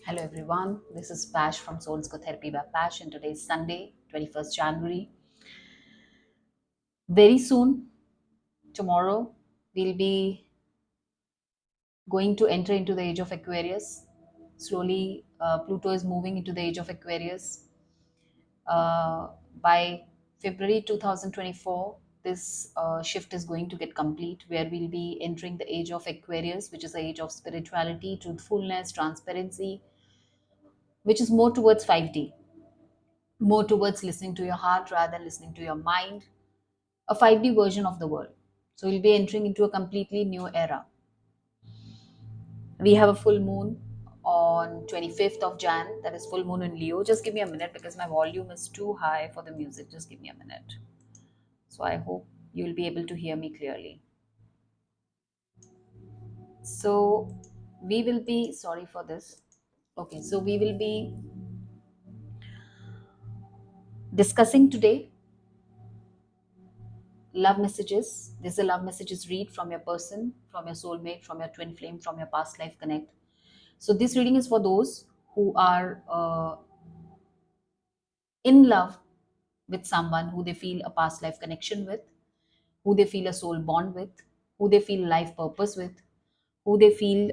Hello everyone, this is Pash from Soul Therapy by Pash, and today is Sunday, 21st January. Very soon, tomorrow, we'll be going to enter into the age of Aquarius. Slowly, Pluto is moving into the age of Aquarius. Uh, by February 2024, this shift is going to get complete, where we'll be entering the age of Aquarius, which is the age of spirituality, truthfulness, transparency, which is more towards 5D, more towards listening to your heart rather than listening to your mind, a 5D version of the world. So we'll be entering into a completely new era. We have a full moon on 25th of Jan, that is full moon in Leo. Just give me a minute because my volume is too high for the music. Just give me a minute. So I hope you'll be able to hear me clearly. So we will be, sorry for this. Okay, so we will be discussing today love messages. This is a love messages read from your person, from your soulmate, from your twin flame, from your past life connect. So this reading is for those who are in love with someone who they feel a past life connection with, who they feel a soul bond with, who they feel life purpose with, who they feel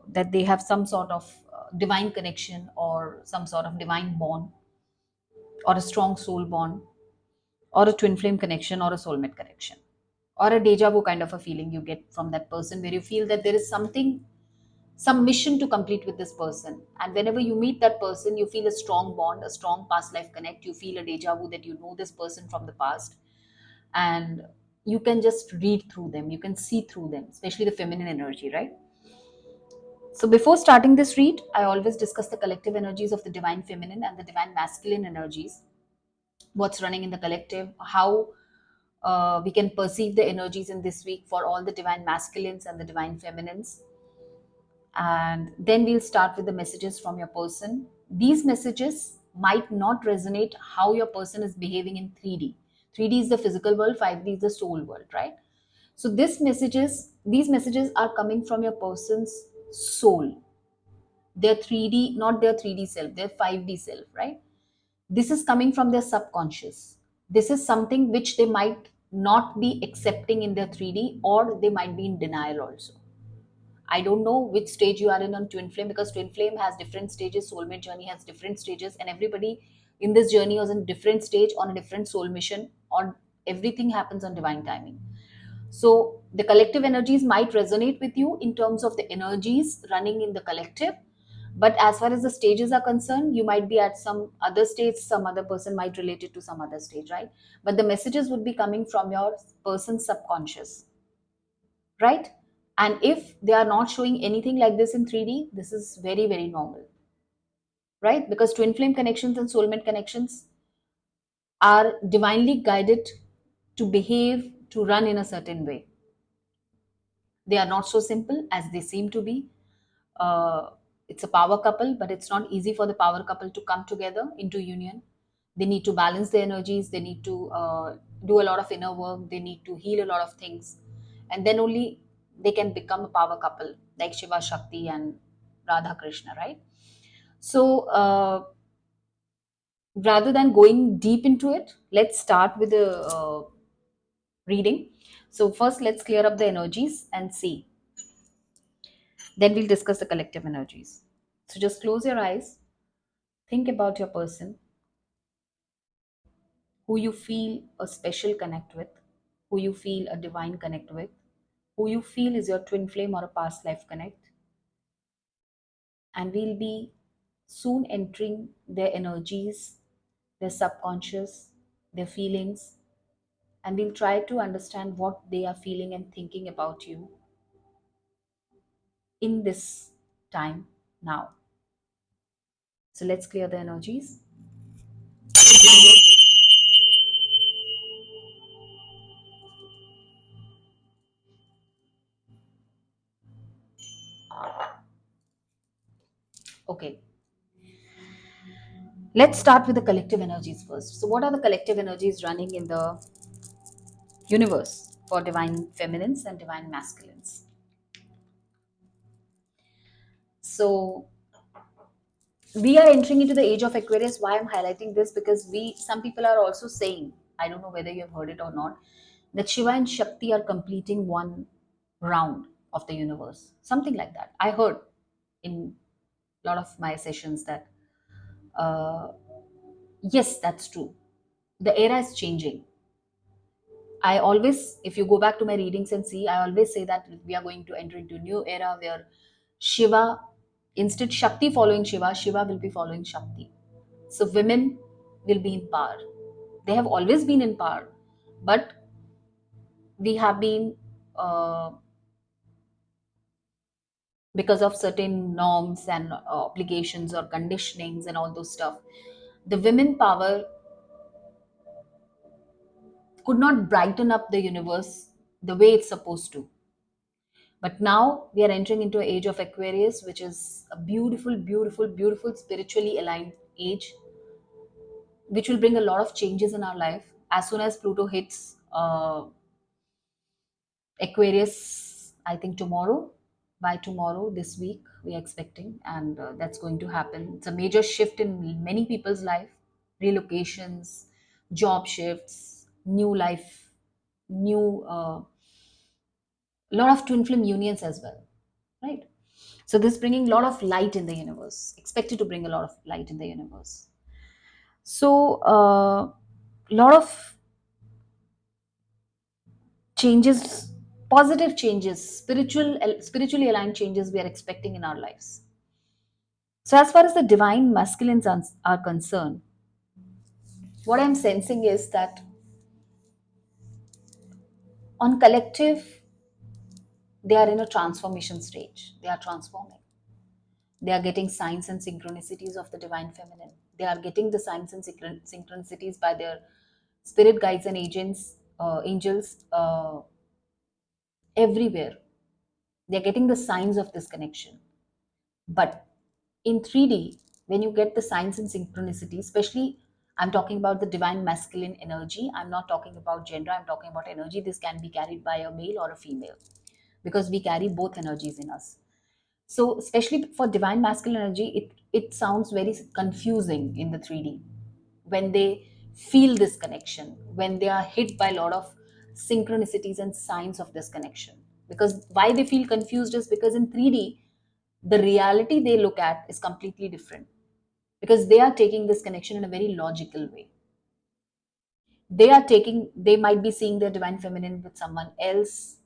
that they have some sort of divine connection or some sort of divine bond or a strong soul bond or a twin flame connection or a soulmate connection or a deja vu kind of a feeling you get from that person, where you feel that there is something, some mission to complete with this person, and whenever you meet that person you feel a strong bond, a strong past life connect. You feel a deja vu that you know this person from the past, and you can just read through them, you can see through them, especially the feminine energy, right? So before starting this read, I always discuss the collective energies of the divine feminine and the divine masculine energies, what's running in the collective, how we can perceive the energies in this week for all the divine masculines and the divine feminines. And then we'll start with the messages from your person. These messages might not resonate how your person is behaving in 3D. 3D is the physical world, 5D is the soul world, right? So these messages are coming from your person's soul, their 3D, not their 3D self, their 5D self, right? This is coming from their subconscious. This is something which they might not be accepting in their 3D, or they might be in denial also. I don't know which stage you are in on twin flame, because twin flame has different stages, soulmate journey has different stages, and everybody in this journey was in different stage on a different soul mission. On everything happens on divine timing. So the collective energies might resonate with you in terms of the energies running in the collective. But as far as the stages are concerned, you might be at some other stage, some other person might relate it to some other stage, right? But the messages would be coming from your person's subconscious, right? And if they are not showing anything like this in 3D, this is very, very normal, right? Because twin flame connections and soulmate connections are divinely guided to behave, to run in a certain way. They are not so simple as they seem to be. Uh, it's a power couple, but it's not easy for the power couple to come together into union. They need to balance their energies, they need to do a lot of inner work, they need to heal a lot of things, and then only they can become a power couple like Shiva Shakti and Radha Krishna, right? So rather than going deep into it, let's start with the reading. So first let's clear up the energies and see, then we'll discuss the collective energies. So just close your eyes, think about your person who you feel a special connect with, who you feel a divine connect with, who you feel is your twin flame or a past life connect. And we'll be soon entering their energies, their subconscious, their feelings, and we'll try to understand what they are feeling and thinking about you in this time now. So let's clear the energies. Okay, let's start with the collective energies first. So, what are the collective energies running in the universe for divine feminines and divine masculines? So, We are entering into the age of Aquarius. Why I'm highlighting this? Because some people are also saying, I don't know whether you have heard it or not, that Shiva and Shakti are completing one round of the universe. Something like that. I heard in a lot of my sessions that, uh, yes, that's true. The era is changing. I always, if you go back to my readings and see, I always say that we are going to enter into a new era where Shiva, instead Shakti following Shiva, Shiva will be following Shakti. So women will be in power. They have always been in power, but we have been, uh, because of certain norms and obligations or conditionings and all those stuff, the women power could not brighten up the universe the way it's supposed to. But now we are entering into an age of Aquarius, which is a beautiful, beautiful, beautiful spiritually aligned age, which will bring a lot of changes in our life. As soon as Pluto hits Aquarius, I think tomorrow, by tomorrow, this week, we are expecting, and that's going to happen. It's a major shift in many people's life, relocations, job shifts, new life, new, lot of twin flame unions as well, right? So this bringing a lot of light in the universe, expected to bring a lot of light in the universe. So lot of changes, positive changes, spiritually aligned changes we are expecting in our lives. So as far as the divine masculines are concerned, what I'm sensing is that on collective, they are in a transformation stage. They are transforming. They are getting signs and synchronicities of the divine feminine. They are getting the signs and synchronicities by their spirit guides and agents, angels, everywhere. They're getting the signs of this connection. But in 3D, when you get the signs and synchronicity, especially I'm talking about the divine masculine energy, I'm not talking about gender, I'm talking about energy. This can be carried by a male or a female because we carry both energies in us. So, especially for divine masculine energy, it sounds very confusing in the 3D when they feel this connection, when they are hit by a lot of synchronicities and signs of this connection. Because why they feel confused is because in 3D, the reality they look at is completely different because they are taking this connection in a very logical way. They might be seeing their divine feminine with someone else,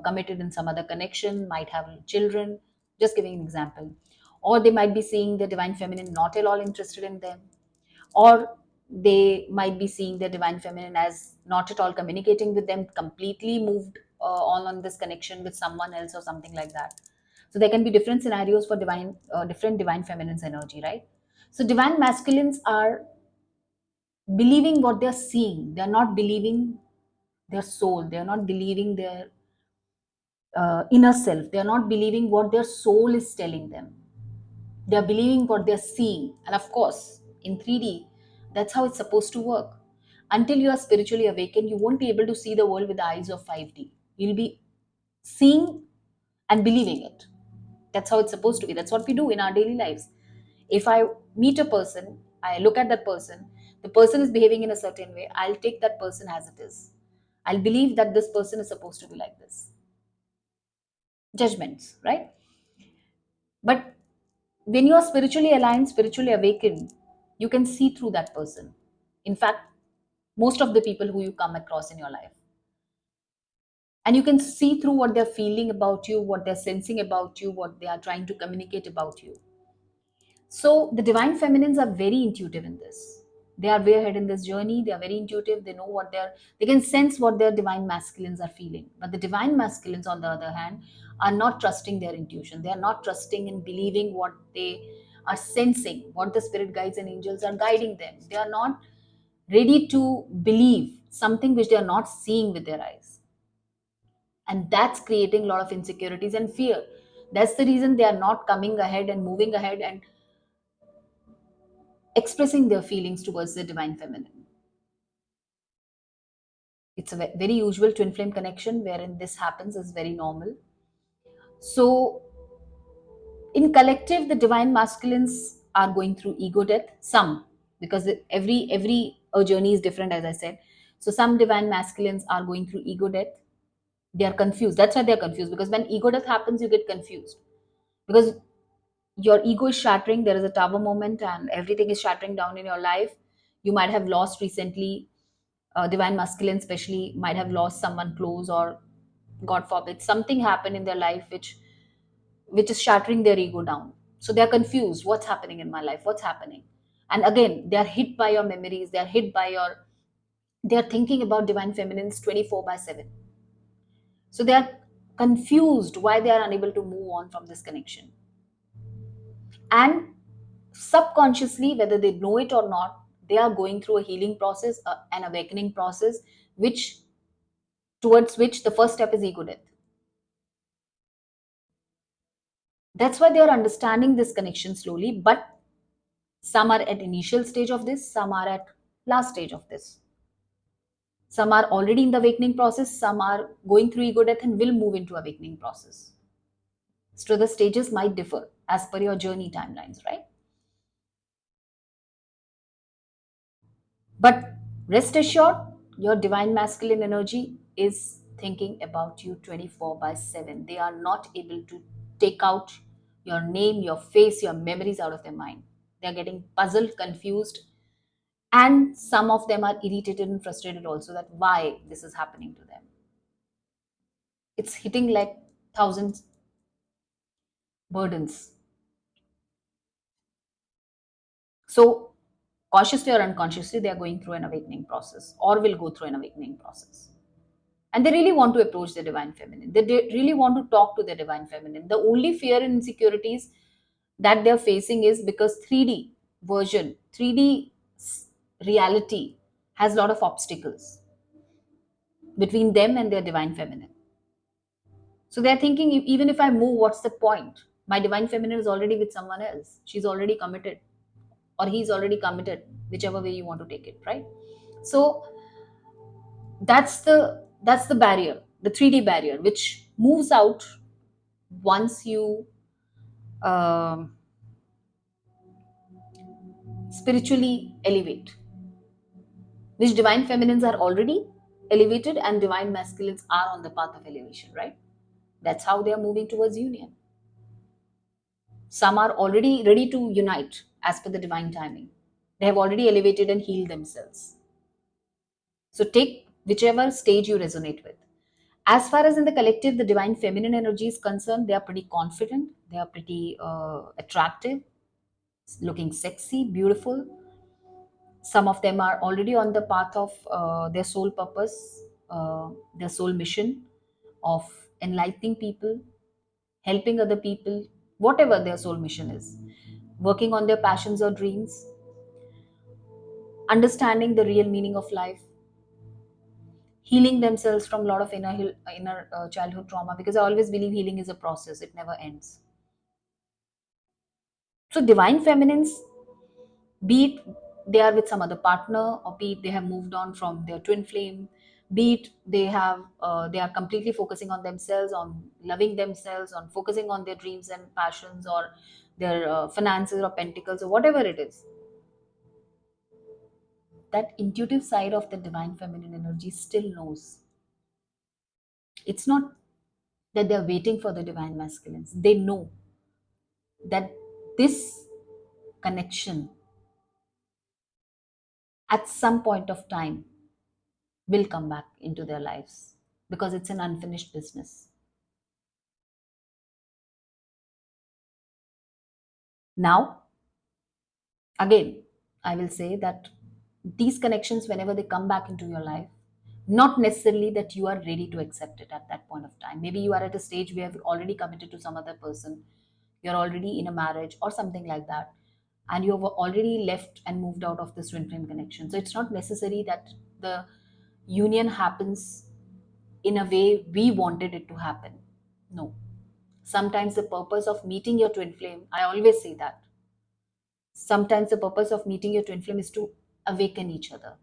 committed in some other connection, might have children, just giving an example. Or they might be seeing their divine feminine not at all interested in them, or they might be seeing their divine feminine as not at all communicating with them, completely moved on this connection with someone else or something like that. So there can be different scenarios for different divine feminine's energy, right? So divine masculines are believing what they're seeing. They're not believing their soul. They're not believing their inner self. They're not believing what their soul is telling them. They're believing what they're seeing. And of course, in 3D, that's how it's supposed to work. Until you are spiritually awakened, you won't be able to see the world with the eyes of 5D. You'll be seeing and believing it. That's how it's supposed to be. That's what we do in our daily lives. If I meet a person, I look at that person, the person is behaving in a certain way, I'll take that person as it is. I'll believe that this person is supposed to be like this. Judgments, right? But when you are spiritually aligned, spiritually awakened, you can see through that person. In fact, most of the people who you come across in your life. And you can see through what they're feeling about you, what they're sensing about you, what they are trying to communicate about you. So the divine feminines are very intuitive in this. They are way ahead in this journey. They are very intuitive. They know they can sense what their divine masculines are feeling. But the divine masculines, on the other hand, are not trusting their intuition. They are not trusting and believing what they are sensing, what the spirit guides and angels are guiding them. They are not ready to believe something which they are not seeing with their eyes. And that's creating a lot of insecurities and fear. That's the reason they are not coming ahead and moving ahead and expressing their feelings towards the divine feminine. It's a very usual twin flame connection wherein this happens is very normal. So, in collective, the divine masculines are going through ego death. Some, because every journey is different, as I said. So some divine masculines are going through ego death. They are confused. That's why they are confused, because when ego death happens, you get confused, because your ego is shattering. There is a tower moment, and everything is shattering down in your life. You might have lost recently, divine masculine especially might have lost someone close, or god forbid something happened in their life which is shattering their ego down. So they're confused, what's happening in my life, what's happening. And again, they are hit by your memories, they are hit by your, they are thinking about divine feminines 24/7. So they are confused why they are unable to move on from this connection. And subconsciously, whether they know it or not, they are going through a healing process, an awakening process, which, towards which the first step is ego death. That's why they are understanding this connection slowly, but some are at initial stage of this, some are at last stage of this. Some are already in the awakening process, some are going through ego death and will move into awakening process. So the stages might differ as per your journey timelines, right? But rest assured, your divine masculine energy is thinking about you 24/7. They are not able to take out your name, your face, your memories out of their mind. They are getting puzzled, confused, and some of them are irritated and frustrated also, that why this is happening to them. It's hitting like thousands burdens. So, cautiously or unconsciously, they are going through an awakening process or will go through an awakening process. And they really want to approach the divine feminine. They really want to talk to the divine feminine. The only fear and insecurities that they're facing is because 3D version, 3D reality has a lot of obstacles between them and their divine feminine. So they're thinking, even if I move, what's the point? My divine feminine is already with someone else. She's already committed, or he's already committed, whichever way you want to take it, right? So that's the barrier, the 3D barrier, which moves out once you um, spiritually elevate, which divine feminines are already elevated and divine masculines are on the path of elevation, right? That's how they are moving towards union. Some are already ready to unite as per the divine timing. They have already elevated and healed themselves. So take whichever stage you resonate with. As far as in the collective, the divine feminine energy is concerned, they are pretty confident, they are pretty attractive, looking sexy, beautiful. Some of them are already on the path of their soul purpose, their soul mission of enlightening people, helping other people, whatever their soul mission is, working on their passions or dreams, understanding the real meaning of life, healing themselves from a lot of inner childhood trauma, because I always believe healing is a process, it never ends. So divine feminines, be it they are with some other partner, or be it they have moved on from their twin flame, be it they are completely focusing on themselves, on loving themselves, on focusing on their dreams and passions, or their finances or pentacles or whatever it is, that intuitive side of the divine feminine energy still knows. It's not that they're waiting for the divine masculines. They know that this connection at some point of time will come back into their lives, because it's an unfinished business. Now, again, I will say that these connections, whenever they come back into your life, not necessarily that you are ready to accept it at that point of time. Maybe you are at a stage where you've already committed to some other person, you're already in a marriage or something like that, and you've already left and moved out of this twin flame connection. So it's not necessary that the union happens in a way we wanted it to happen. No. Sometimes the purpose of meeting your twin flame, I always say that. Sometimes the purpose of meeting your twin flame is to awaken each other,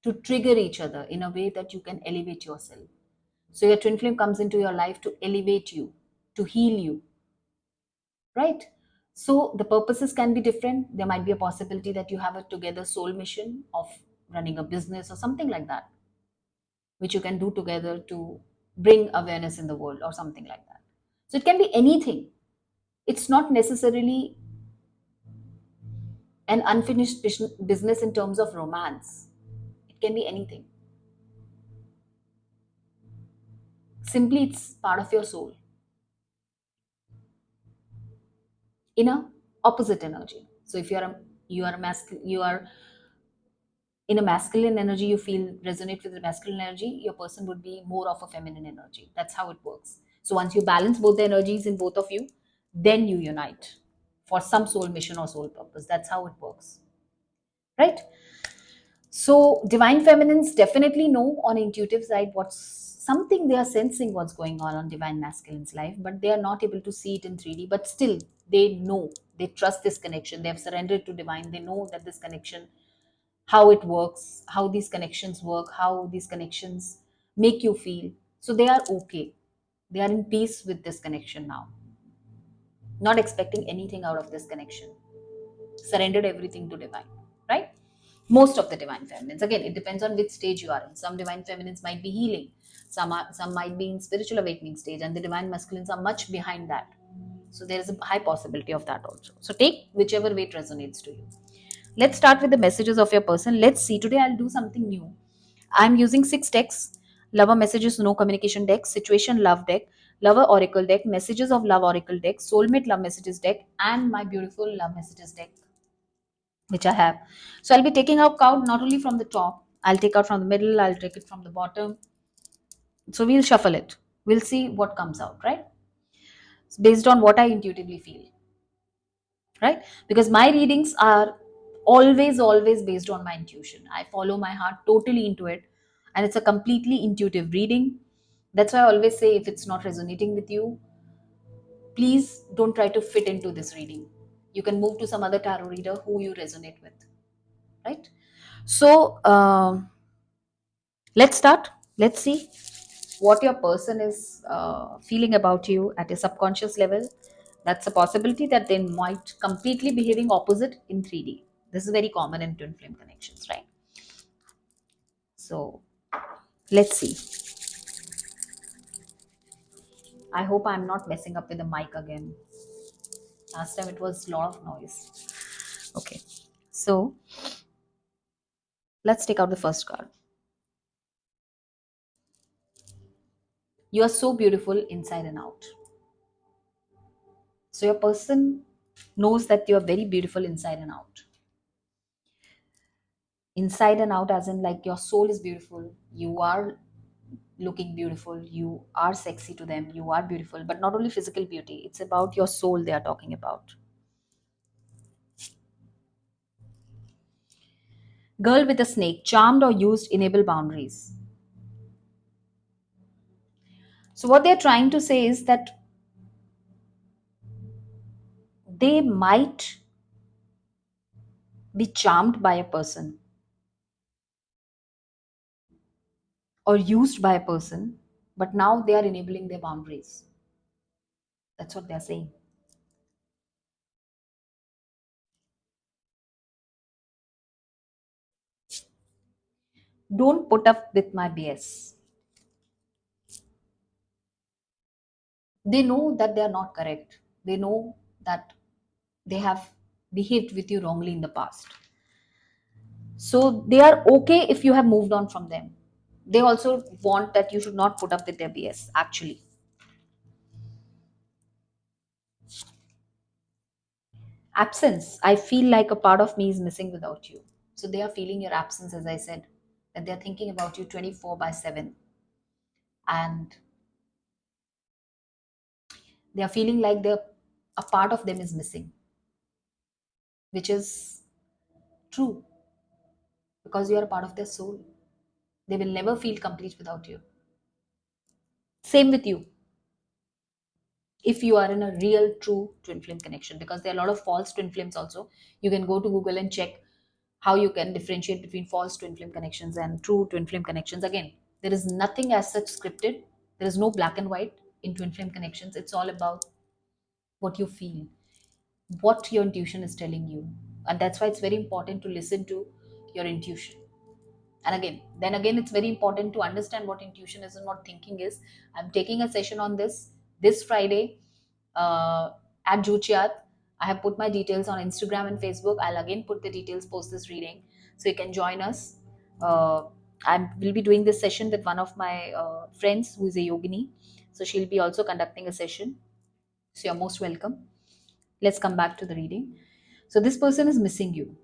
to trigger each other in a way that you can elevate yourself. So your twin flame comes into your life to elevate you, to heal you, right? So the purposes can be different. There might be a possibility that you have a together soul mission of running a business or something like that, which you can do together to bring awareness in the world or something like that. So it can be anything. It's not necessarily an unfinished business in terms of romance. It can be anything. Simply, it's part of your soul in a opposite energy. So if you are in a masculine energy, you feel resonate with the masculine energy, your person would be more of a feminine energy. That's how it works. So once you balance both the energies in both of you, then you unite for some soul mission or soul purpose. That's how it works, right? So divine feminines definitely know on intuitive side what's something, they are sensing what's going on divine masculine's life, but they are not able to see it in 3D. But still, they know, they trust this connection. They have surrendered to divine. They know that this connection, how it works, how these connections work, how these connections make you feel. So they are okay. They are in peace with this connection now, not expecting anything out of this connection. Surrendered everything to divine, right? Most of the divine feminines, again, it depends on which stage you are in. Some divine feminines might be healing, some might be in spiritual awakening stage, and the divine masculines are much behind that. So there is a high possibility of that also. So take whichever way it resonates to you. Let's start with the messages of your person. Let's see, today I'll do something new. I'm using 6 decks: lover messages no communication deck, situation love deck, lover oracle deck, messages of love oracle deck, soulmate love messages deck, and my beautiful love messages deck, which I have. So I'll be taking out count not only from the top, I'll take out from the middle, I'll take it from the bottom. So we'll shuffle it. We'll see what comes out, right? It's based on what I intuitively feel, right? Because my readings are always based on my intuition. I follow my heart totally into it, and it's a completely intuitive reading. That's why I always say, if it's not resonating with you, please don't try to fit into this reading. You can move to some other tarot reader who you resonate with, right? So let's start. Let's see what your person is feeling about you at a subconscious level. That's a possibility that they might completely behaving opposite in 3D. This is very common in twin flame connections, right? So let's see. I hope I'm not messing up with the mic again. Last time it was a lot of noise. Okay. So let's take out the first card. You are so beautiful inside and out. So your person knows that you are very beautiful inside and out. Inside and out, as in, like, your soul is beautiful. You are looking beautiful. You are sexy to them. You are beautiful, but not only physical beauty. It's about your soul they are talking about. Girl with a snake, charmed or used, enable boundaries. So what they're trying to say is that they might be charmed by a person or used by a person, but now they are enabling their boundaries. That's what they're saying. Don't put up with my BS. They know that they are not correct. They know that they have behaved with you wrongly in the past. So they are okay if you have moved on from them. They also want that you should not put up with their BS, actually. Absence. I feel like a part of me is missing without you. So they are feeling your absence, as I said, that they're thinking about you 24 by 7. And they are feeling like a part of them is missing, which is true, because you are a part of their soul. They will never feel complete without you. Same with you, if you are in a real true twin flame connection, because there are a lot of false twin flames also. You can go to Google and check how you can differentiate between false twin flame connections and true twin flame connections. Again, there is nothing as such scripted. There is no black and white in twin flame connections. It's all about what you feel. what your intuition is telling you. And that's why it's very important to listen to your intuition. And again, then again, it's very important to understand what intuition is and what thinking is. I'm taking a session on this Friday, uh, at Juchiat. I have put my details on Instagram and Facebook. I'll again put the details post this reading, so you can join us. uh, I will be doing this session with one of my friends who is a yogini, so she'll be also conducting a session. So you're most welcome. Let's come back to the reading. So this person is missing you.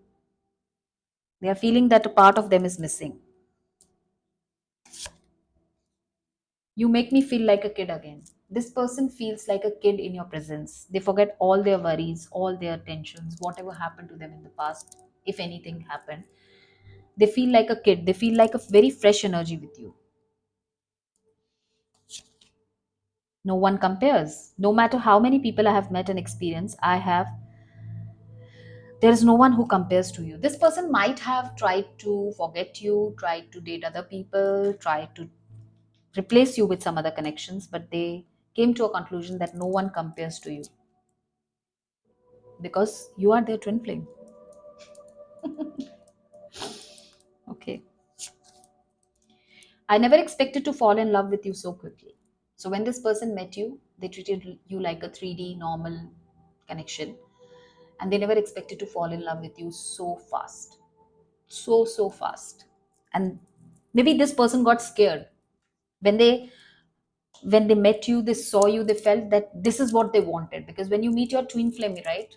They are feeling that a part of them is missing. You make me feel like a kid again. This person feels like a kid in your presence. They forget all their worries, all their tensions, whatever happened to them in the past, if anything happened. They feel like a kid. They feel like a very fresh energy with you. No one compares. No matter how many people I have met and experienced, there is no one who compares to you. This person might have tried to forget you, tried to date other people, tried to replace you with some other connections, but they came to a conclusion that no one compares to you because you are their twin flame. Okay. I never expected to fall in love with you so quickly. So when this person met you, they treated you like a 3D normal connection, and they never expected to fall in love with you so fast. So fast. And maybe this person got scared when they met you, they saw you, they felt that this is what they wanted. Because when you meet your twin flame, right,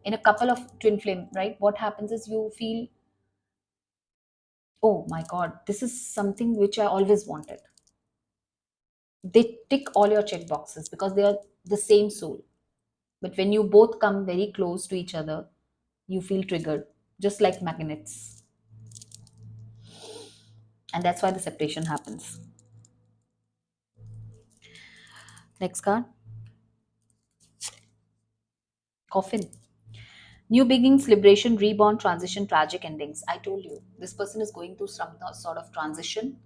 in a couple of twin flame, right, what happens is you feel, oh my god, this is something which I always wanted. They tick all your check boxes because they are the same soul. But when you both come very close to each other, you feel triggered, just like magnets. And that's why the separation happens. Next card. Coffin. New beginnings, liberation, reborn, transition, tragic endings. I told you, this person is going through some sort of transition,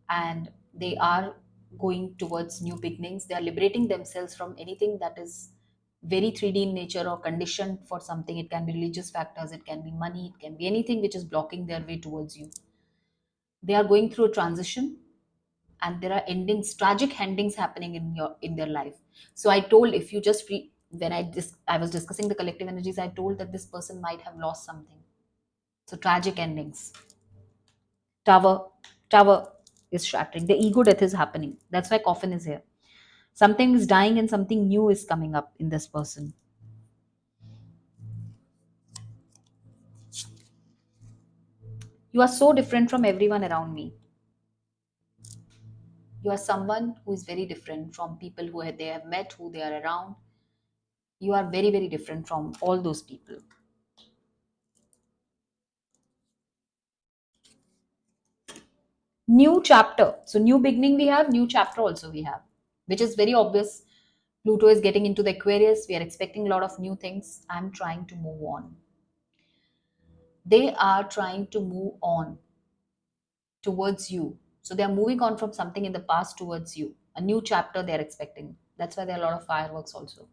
and they are going towards new beginnings. They are liberating themselves from anything that is very 3D in nature or conditioned for something. It can be religious factors, it can be money, it can be anything which is blocking their way towards you. They are going through a transition, and there are endings, tragic endings happening in their life. So I told, if you just when I was discussing the collective energies, I told that this person might have lost something. So tragic endings. Tower is shattering. The ego death is happening. That's why coffin is here. Something is dying and something new is coming up in this person. You are so different from everyone around me. You are someone who is very different from people who they have met, who they are around. You are very, very different from all those people. New chapter. So new beginning we have, new chapter also we have, which is very obvious. Pluto is getting into the Aquarius. We are expecting a lot of new things. I'm trying to move on. They are trying to move on towards you. So they are moving on from something in the past towards you. A new chapter they are expecting. That's why there are a lot of fireworks also.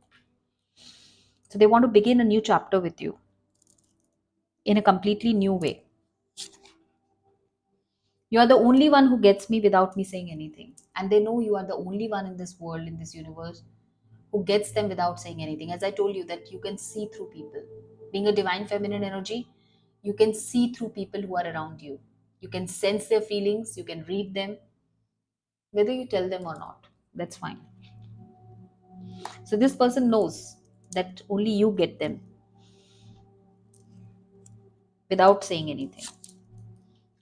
So they want to begin a new chapter with you in a completely new way. You are the only one who gets me without me saying anything. And they know you are the only one in this world, in this universe, who gets them without saying anything. As I told you, that you can see through people. Being a divine feminine energy, you can see through people who are around you. You can sense their feelings, you can read them, whether you tell them or not. That's fine. So this person knows that only you get them without saying anything.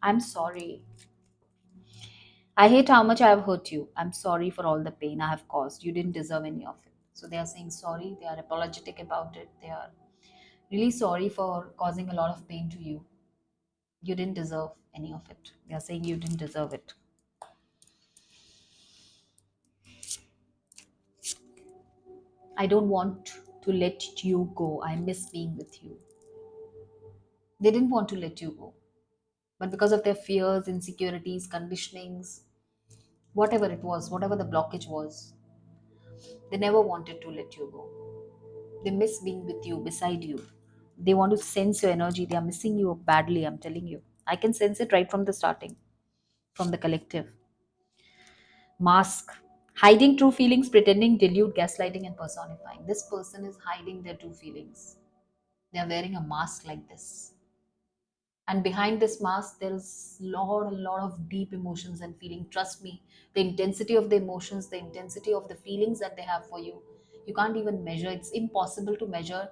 I'm sorry. I hate how much I have hurt you. I'm sorry for all the pain I have caused. You didn't deserve any of it. So they are saying sorry. They are apologetic about it. They are really sorry for causing a lot of pain to you. You didn't deserve any of it. They are saying you didn't deserve it. I don't want to let you go. I miss being with you. They didn't want to let you go. But because of their fears, insecurities, conditionings, whatever it was, whatever the blockage was, they never wanted to let you go. They miss being with you, beside you. They want to sense your energy. They are missing you badly, I'm telling you. I can sense it right from the starting, from the collective. Mask. Hiding true feelings, pretending, delude, gaslighting, and personifying. This person is hiding their true feelings. They are wearing a mask like this. And behind this mask, there is a lot of deep emotions and feeling. Trust me, the intensity of the emotions, the intensity of the feelings that they have for you, you can't even measure. It's impossible to measure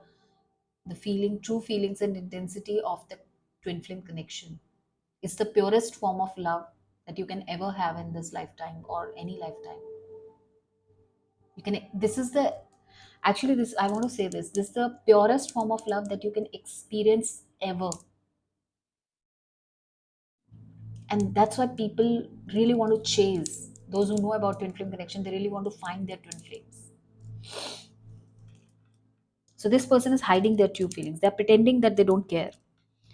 the feeling, true feelings and intensity of the twin flame connection. It's the purest form of love that you can ever have in this lifetime or any lifetime. You can, this is the, actually this, I want to say this is the purest form of love that you can experience ever. And that's why people really want to chase, those who know about twin flame connection, they really want to find their twin flames. So this person is hiding their true feelings. They're pretending that they don't care.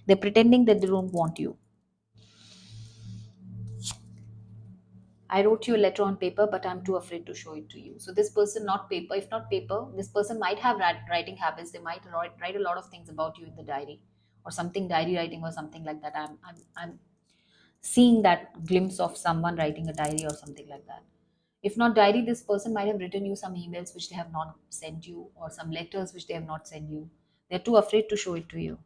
They're pretending that they don't want you. I wrote you a letter on paper, but I'm too afraid to show it to you. So this person, not paper. If not paper, this person might have writing habits. They might write a lot of things about you in the diary, or something, diary writing or something like that. I'm seeing that glimpse of someone writing a diary or something like that. If not diary, this person might have written you some emails which they have not sent you, or some letters which they have not sent you. They're too afraid to show it to you.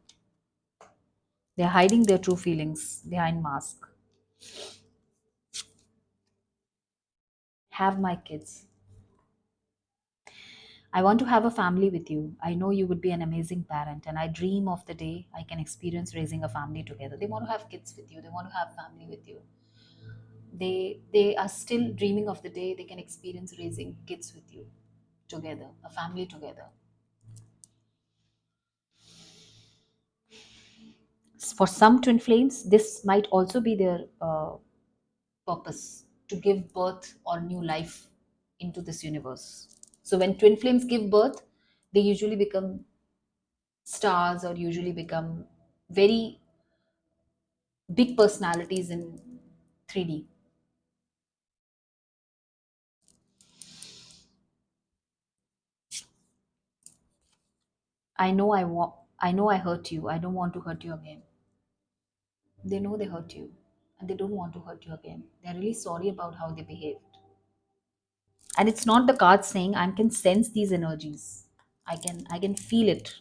They're hiding their true feelings behind mask. Have my kids. I want to have a family with you. I know you would be an amazing parent, and I dream of the day I can experience raising a family together. They want to have kids with you. They want to have family with you. They are still dreaming of the day they can experience raising kids with you together, a family together. For some twin flames, this might also be their purpose, to give birth or new life into this universe. So when twin flames give birth, they usually become stars, or usually become very big personalities in 3D. I know I hurt you. I don't want to hurt you again. They know they hurt you, and they don't want to hurt you again. They're really sorry about how they behaved. And it's not the cards saying, I can sense these energies. I can feel it.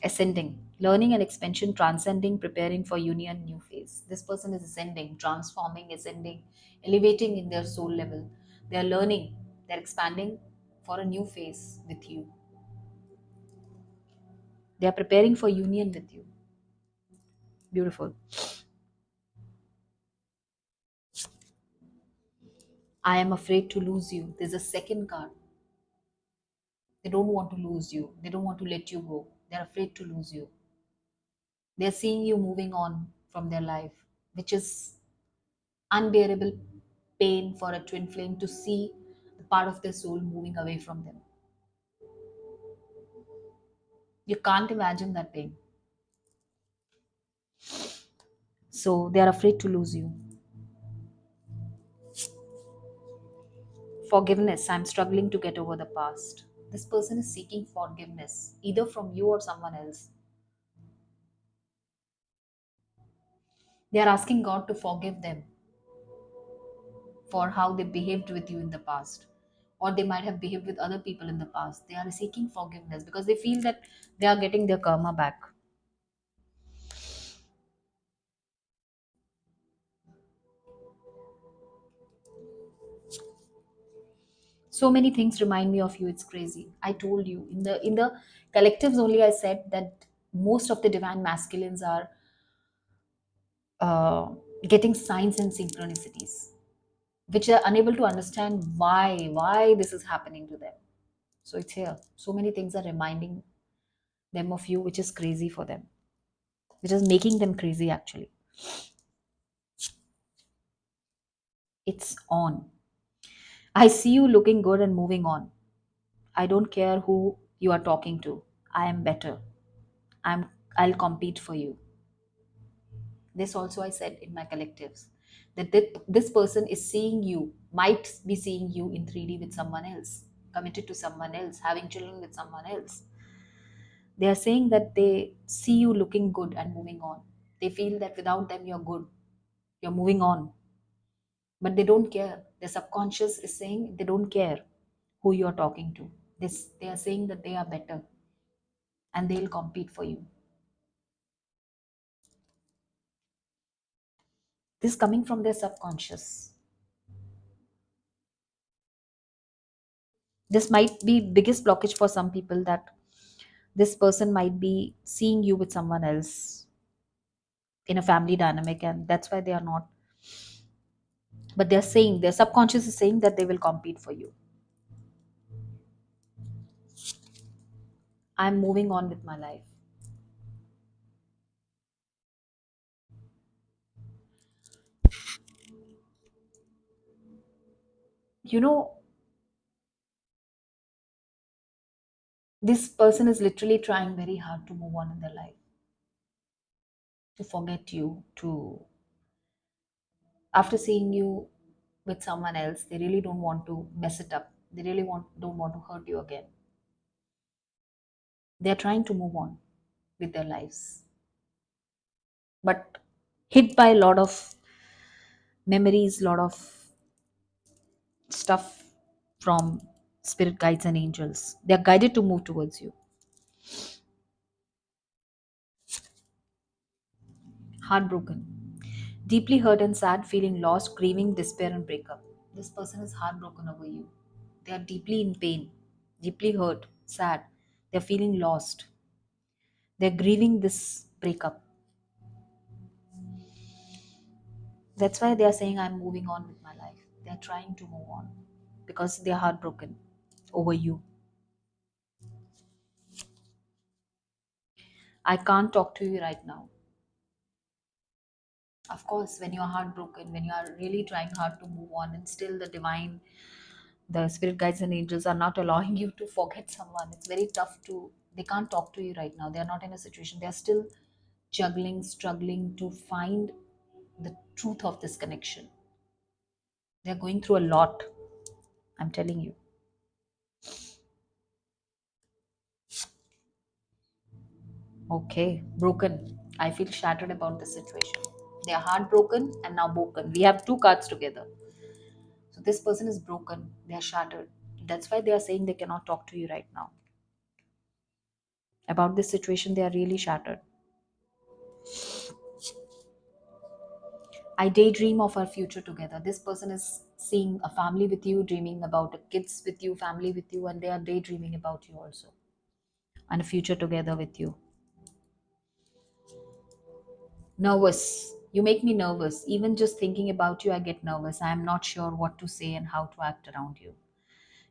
Ascending, learning and expansion, transcending, preparing for union, new phase. This person is ascending, transforming, ascending, elevating in their soul level. They are learning, they're expanding for a new phase with you. They are preparing for union with you. Beautiful. I am afraid to lose you. There's a second card. They don't want to lose you. They don't want to let you go. They're afraid to lose you. They're seeing you moving on from their life, which is unbearable pain for a twin flame to see the part of their soul moving away from them. You can't imagine that pain. So they are afraid to lose you. Forgiveness. I'm struggling to get over the past. This person is seeking forgiveness, either from you or someone else. They are asking God to forgive them for how they behaved with you in the past, or they might have behaved with other people in the past. They are seeking forgiveness because they feel that they are getting their karma back. So many things remind me of you. It's crazy. I told you in the collectives only. I said that most of the divine masculines are uh, getting signs and synchronicities, which are unable to understand why this is happening to them. So it's here. So many things are reminding them of you, which is crazy for them, which is making them crazy actually. It's on. I see you looking good and moving on. I don't care who you are talking to. I am better. I'll compete for you. This also I said in my collectives. that this person is seeing you, might be seeing you in 3D with someone else, committed to someone else, having children with someone else. They are saying that they see you looking good and moving on. They feel that without them you're good, you're moving on, but they don't care. Their subconscious is saying they don't care who you're talking to. They are saying that they are better and they'll compete for you. This coming from their subconscious. This might be biggest blockage for some people, that this person might be seeing you with someone else in a family dynamic, and that's why they are not. But they're saying, their subconscious is saying that they will compete for you. I'm moving on with my life. You know, this person is literally trying very hard to move on in their life, to forget you, to, after seeing you with someone else, they really don't want to mess it up. They really don't want to hurt you again. They're trying to move on with their lives, but hit by a lot of memories, lot of stuff from spirit guides and angels. They are guided to move towards you. Heartbroken, deeply hurt and sad, feeling lost, grieving, despair, and breakup. This person is heartbroken over you. They are deeply in pain, deeply hurt, sad. They're feeling lost. They're grieving this breakup. That's why they are saying, I'm moving on with my life. They're trying to move on because they're heartbroken over you. I can't talk to you right now. Of course, when you're heartbroken, when you are really trying hard to move on, and still the spirit guides and angels are not allowing you to forget someone, it's very tough to, they can't talk to you right now. They're not in a situation, they're still juggling, struggling to find the truth of this connection. They're going through a lot, I'm telling you. Okay, broken. I feel shattered about the situation. They are heartbroken and now broken. We have two cards together. So this person is broken. They are shattered. That's why they are saying they cannot talk to you right now. About this situation, they are really shattered. I daydream of our future together. This person is seeing a family with you, dreaming about a kids with you, family with you, and they are daydreaming about you also, and a future together with you. Nervous. You make me nervous. Even just thinking about you, I get nervous. I am not sure what to say and how to act around you.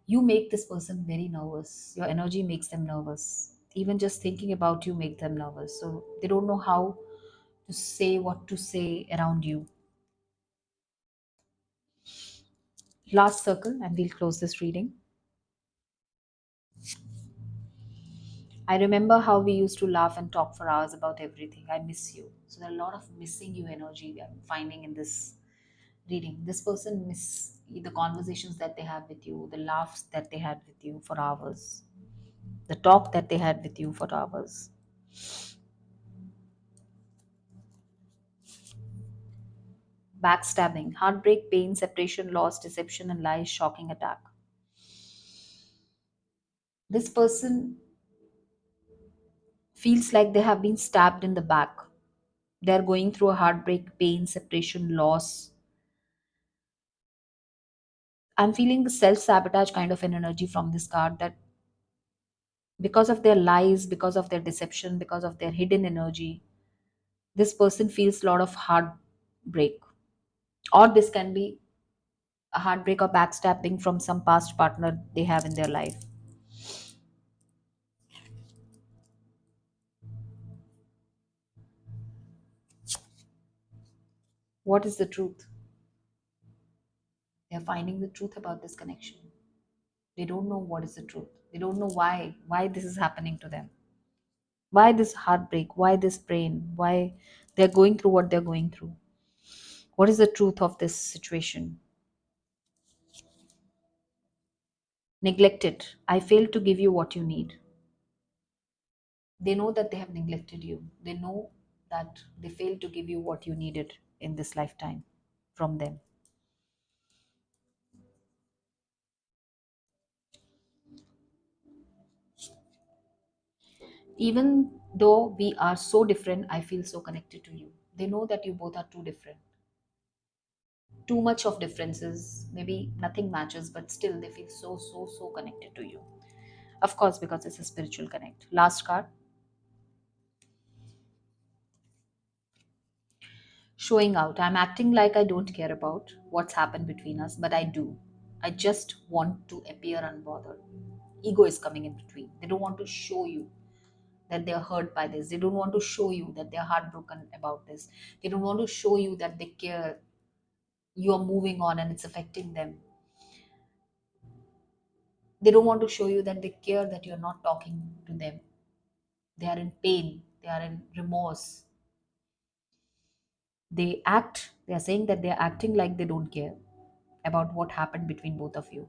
You make this person very nervous. Your energy makes them nervous. Even just thinking about you make them nervous. So they don't know how to say what to say around you. Last circle, and we'll close this reading. I remember how we used to laugh and talk for hours about everything. I miss you. So there are a lot of missing you energy I'm finding in this reading. This person miss the conversations that they have with you, the laughs that they had with you for hours, the talk that they had with you for hours. Backstabbing, heartbreak, pain, separation, loss, deception, and lies, shocking attack. This person feels like they have been stabbed in the back. They're going through a heartbreak, pain, separation, loss. I'm feeling the self sabotage kind of an energy from this card, that because of their lies, because of their deception, because of their hidden energy, this person feels a lot of heartbreak. Or this can be a heartbreak or backstabbing from some past partner they have in their life. What is the truth? They're finding the truth about this connection. They don't know what is the truth. They don't know why this is happening to them. Why this heartbreak? Why this pain? Why they're going through what they're going through? What is the truth of this situation? Neglected. I failed to give you what you need. They know that they have neglected you. They know that they failed to give you what you needed in this lifetime from them. Even though we are so different, I feel so connected to you. They know that you both are too different. Too much of differences. Maybe nothing matches, but still they feel so, so, so connected to you. Of course, because it's a spiritual connect. Last card. Showing out. I'm acting like I don't care about what's happened between us, but I do. I just want to appear unbothered. Ego is coming in between. They don't want to show you that they're hurt by this. They don't want to show you that they're heartbroken about this. They don't want to show you that they care. You're moving on and it's affecting them. They don't want to show you that they care that you're not talking to them. They are in pain. They are in remorse. They are saying that they're acting like they don't care about what happened between both of you,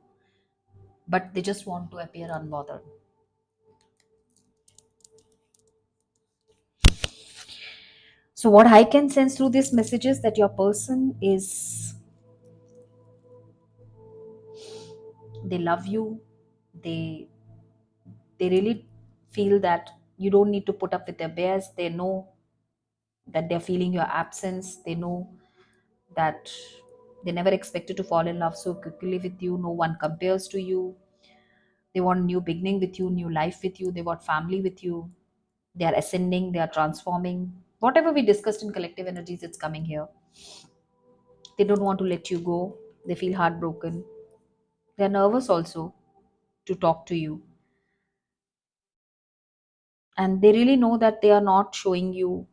but they just want to appear unbothered. So, what I can sense through this message is that your person is, they love you, they they really feel that you don't need to put up with their bears. They know that they're feeling your absence. They know that they never expected to fall in love so quickly with you. No one compares to you. They want new beginning with you, new life with you. They want family with you. They are ascending, they are transforming. Whatever we discussed in collective energies, it's coming here. They don't want to let you go. They feel heartbroken. They're nervous also to talk to you. And they really know that they are not showing you